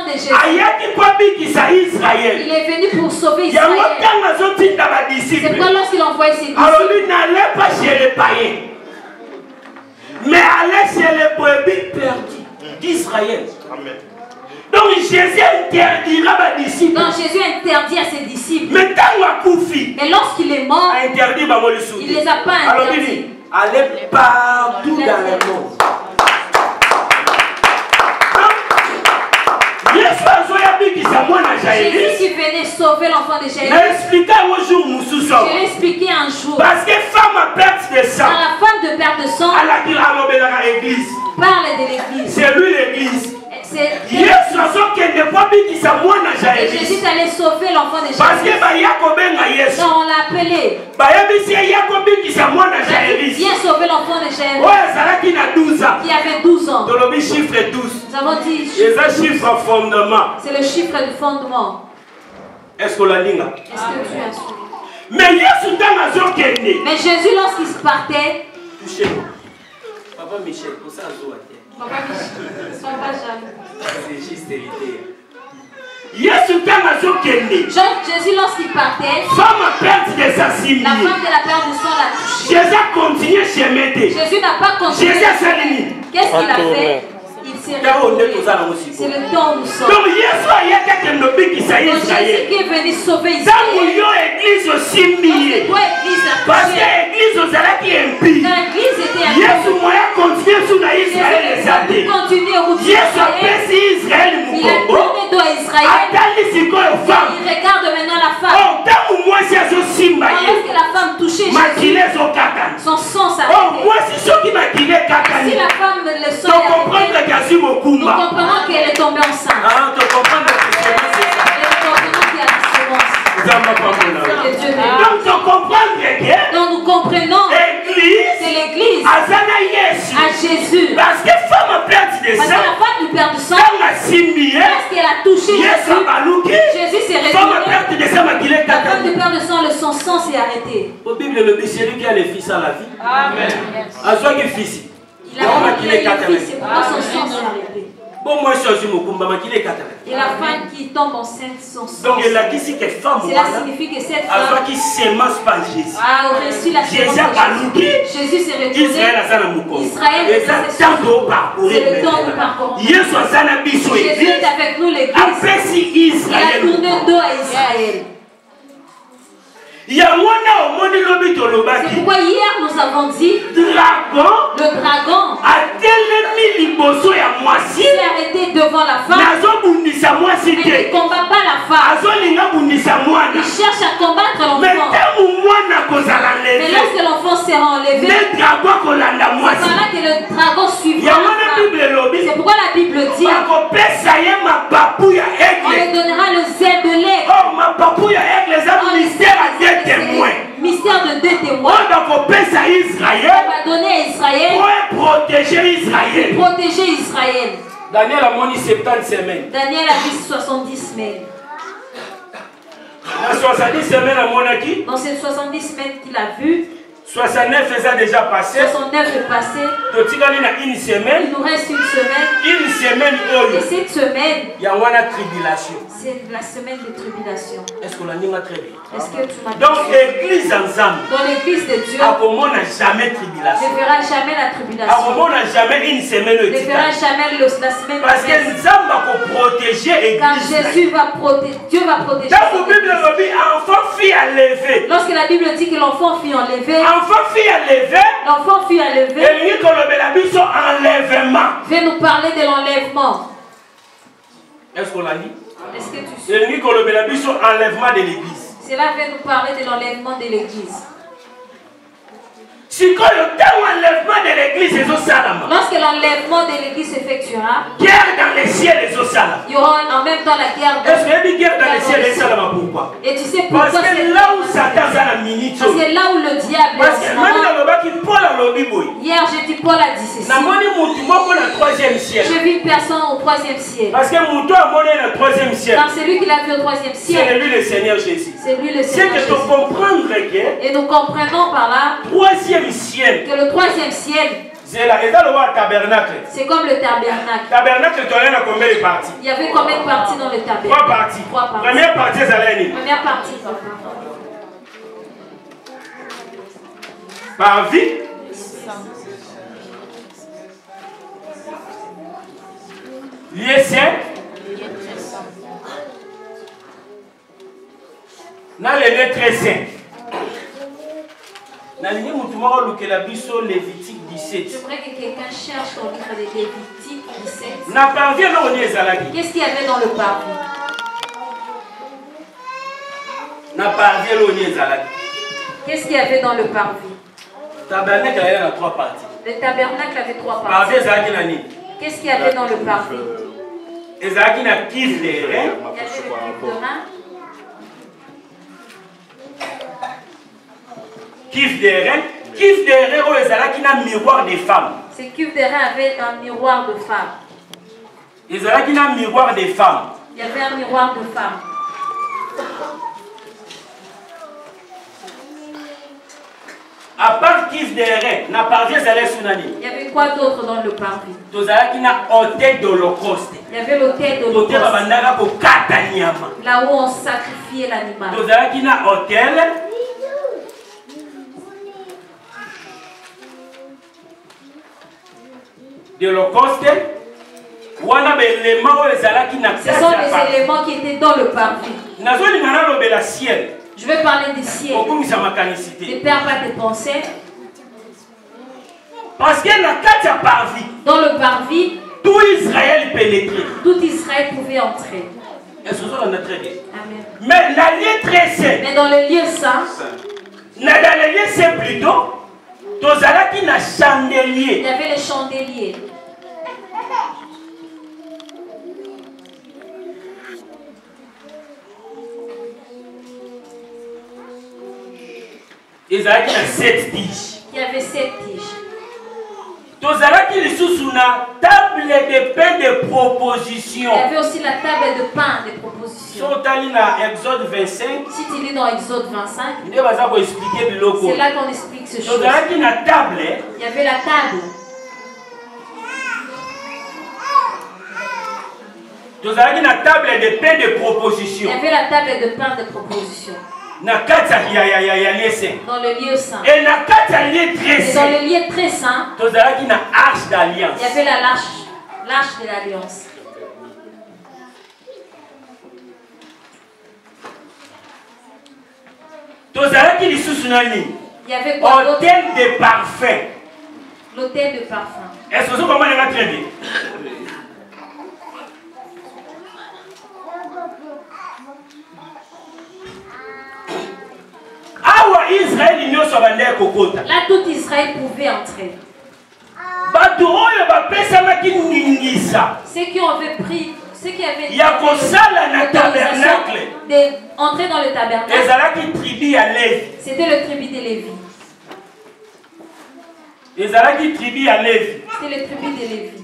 de Jésus. Il est venu pour sauver Israël. C'est pourquoi lorsqu'il envoie ses disciples, n'allez pas chez les païens, mais allez chez les brebis perdus d'Israël. Donc Jésus interdira à ses disciples. Donc Jésus interdit à ses disciples. Mais lorsqu'il est mort, il ne les a pas interdits. Allez partout dans le monde. Jésus qui venait sauver l'enfant de Jaïrus. Je l'ai expliqué un jour. Parce que femme à perte de sang. Quand la femme de perte de sang parle de l'église. C'est lui l'église. Et Jésus allait sauver l'enfant de Jaïrus. Parce que on l'a appelé. Viens sauver l'enfant de Jaïrus. Qui avait 12 ans. Nous avons dit chiffre fondement. C'est le chiffre du fondement. Est-ce que tu as su? Mais Jésus, lorsqu'il se partait, touchez-moi. Papa Michel, pour ça, Papa Michel, ne sois pas jaloux. C'est juste vérité. Jésus, lorsqu'il partait, la femme de la perte de sang l'a touché. Jésus a continué chez Médé. Jésus n'a pas continué. Qu'est-ce qu'il a fait? Il s'est retourné. C'est le temps où nous sommes. Donc Jésus qui est venu sauver Israël. Parce que l'église était impie. L'église était impie. Jésus continue au route d'Israël. Il a tourné dos à Israël. Il regarde maintenant la femme. Lorsque la femme touchait Jésus, son sang s'arrêtait. Si la femme le sang arrêtait, nous comprenons qu'elle est tombée enceinte. Et nous comprenons qu'il y a la semence. Donc nous comprenons que c'est l'église à Jésus. Parce que femme a perdu de sang. Parce que la femme du père du sang, lorsqu'elle a touché Jésus s'est retourné. La femme du père du sang, son sang s'est arrêté. Au Bible, le celui qui a les fils à la vie. Amen. Il a les fils. C'est pourquoi son sang s'est arrêté. Et la femme qui tombe enceinte, son sang. Donc cela signifie que cette femme a reçu la semence de Jésus s'est retourné. Israël est le temps de parcourir. Jésus est avec nous l'église. Il a tourné dos à Israël. C'est pourquoi hier nous avons dit le dragon s'est arrêté devant la femme. Mais il ne combat pas la femme. Il cherche à combattre l'enfant. Mais lorsque l'enfant sera enlevé, c'est par là que le dragon suivra la femme. C'est pourquoi la Bible dit on lui donnera le zèle de l'aigle. Mystère de deux témoins. On va donner à Israël pour protéger Israël. Daniel a moni 70 semaines. Daniel a vu 70 semaines. Dans 70 semaines à Monaki. Dans ces 70 semaines qu'il a vu, 69 est déjà passé. 69 est passé. Une semaine. Il nous reste une semaine. Une semaine. Et cette semaine, il y a une tribulation. C'est la semaine de tribulation. Est-ce qu'on a dit très bien? Est-ce que tu m'as dit? Donc l'église ensemble. Dans l'église de Dieu. On n'a jamais tribulation. Ne verra jamais la tribulation. On n'a jamais une semaine. Ne verra jamais la semaine. Parce que nous avons protéger l'église. Car Jésus va protéger. Dieu va protéger. Dans la Bible, enfant fille enlevée. Lorsque la Bible dit que l'enfant fut enlevé. Enfant fille enlevé. L'enfant fut enlevé. Et nous enlèvement. Viens nous parler de l'enlèvement. Est-ce qu'on l'a dit? Est-ce que tu sais? C'est enlèvement de l'église. Cela vient nous parler de l'enlèvement de l'église. Lorsque l'enlèvement de l'église s'effectuera, guerre dans les cieux les eaux salles. Il y aura en même temps la guerre dans est-ce qu'il y a guerre dans les cieux les salles? Pourquoi? Et tu sais pourquoi? Parce que là où Satan a la minute. Parce que là où le diable parce que même dans le bas qui Paul a l'obéi. Hier j'ai dit Paul a dit ceci. J'ai vu une personne au 3e ciel. Parce que mon toit a monné le 3e ciel. Car c'est lui qui l'a vu au 3e ciel. C'est lui le Seigneur Jésus. C'est lui le Seigneur Jésus. C'est que tu comprends que. Et nous comprenons par là. 3e ciel. Que le 3e ciel. C'est là, et dans le tabernacle. C'est comme le tabernacle. Tabernacle, tu as combien de parties? Il y avait combien de parties dans le tabernacle? 3 parties. 3 parties. Première partie, c'est l'année. Première partie. Par vie. Lieu saint. Dans le lieu très saint. Dans le lieu où tu m'as lu que la biso Lévitique 17. J'aimerais que quelqu'un cherche dans le livre de Lévitique 17. N'a pas vu là où est Zalaki. Qu'est-ce qu'il y avait dans le parvis? N'a pas vu là où est Zalaki. Qu'est-ce qu'il y avait dans le parvis? Tabernacle avait 3 parties. Le tabernacle avait 3 parties. Parvis Zalaki nani. Qu'est-ce qu'il y avait dans le parvis? Zalaki na kiv de rein. Il y avait le cuve de rein. Kiv de rein. Kiv de rein où Zalaki na miroir de femmes. Ces cuves de rein avaient un miroir de femme. Zalaki na miroir de femmes. Il y avait un miroir de femme. À part kiv de rein, n'a pas vu Zalaki sunani. Il y avait quoi d'autre dans le parvis? Zalaki na hôtel d'Holocauste. Il y avait l'hôtel d'Holocauste. Là où on sacrifiait l'animal. Zalaki na hôtel de l'Holocauste. Ce sont les éléments qui étaient dans le parvis. Je vais parler du ciel. Ne perds pas tes pensées. Parce que dans le parvis, tout Israël pénétrait. Tout Israël pouvait entrer. Est-ce que vous très bien? Amen. Mais la lieu très saint. Mais dans le lieu saint. Dans le lieu saint plutôt. Il y avait les chandeliers. Il y avait 7 tiges. Il y avait 7 tiges. Tozalaki lisusu na table de pain de proposition. Il y avait aussi la table de pain de proposition. Exode 25. Si tu lis dans Exode 25, c'est là qu'on explique ce chose. Il y avait la table. Il y avait la table. Tozalaki na table de pain de proposition. Il y avait la table de pain de proposition. Dans le lieu saint. Et dans le lieu très saint, il y avait l'arche d'alliance. Il y avait l'arche de l'alliance. Il y avait quoi d'autre? Hôtel de parfum. L'hôtel de parfum. Est-ce que vous comprenez très bien? Là, tout Israël pouvait entrer. Ceux qui avaient pris, ceux qui avaient d'entrer dans le tabernacle, c'était le tribu de Lévi. C'était le tribu de Lévi.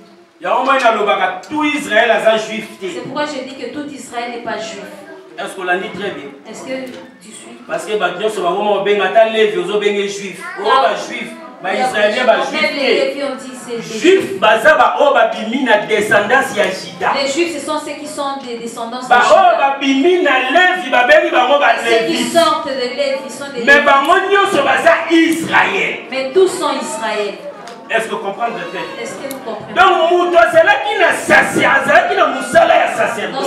C'est pourquoi je dis que tout Israël n'est pas juif. Est-ce qu'on l'a dit très bien? Est-ce que tu suis? Parce que les gens sont juifs. Les Israéliens sont juifs. Les juifs, ce sont ceux qui sont des descendants de Juda. Ceux qui sortent de Lévi sont des Israël. Mais tous sont Israël. Est-ce que vous comprenez? Est-ce que vous comprenez? Donc,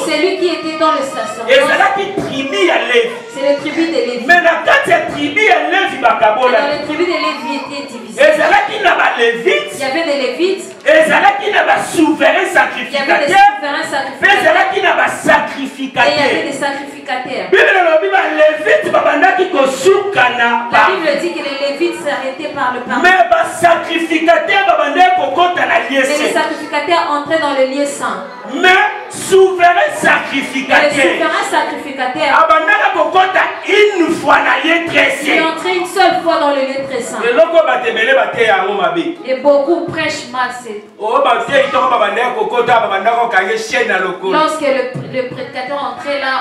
c'est lui qui était dans le sacerdoce. C'est le tribu de Lévi. Mais dans le tribu de Lévi, était divisé. Il y avait des Lévites. Il y avait des souverains sacrificateurs. Et il y avait des sacrificateurs. La Bible dit que les Lévites s'arrêtaient par le parvis. Mais les sacrificateurs entraient dans le lieu saint. Mais souverain sacrificateur. Une fois dans le lieu très saint. Il est entré une seule fois dans le lieu très saint. Et beaucoup prêchent mal. Lorsque le prédicateur entrait là,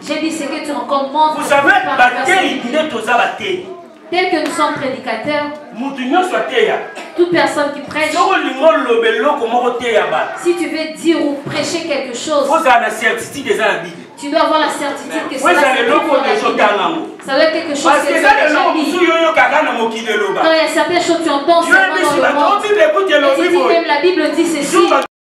j'ai dit ce que tu rencontres. Vous savez, Tel que nous sommes prédicateurs, toute personne qui prêche, si tu veux dire ou prêcher quelque chose, tu dois avoir la certitude que c'est la ça doit être quelque chose que tu as déjà dit. Quand il y a certaines choses que tu entends seulement dans le monde, et tu dis même la Bible dit ceci.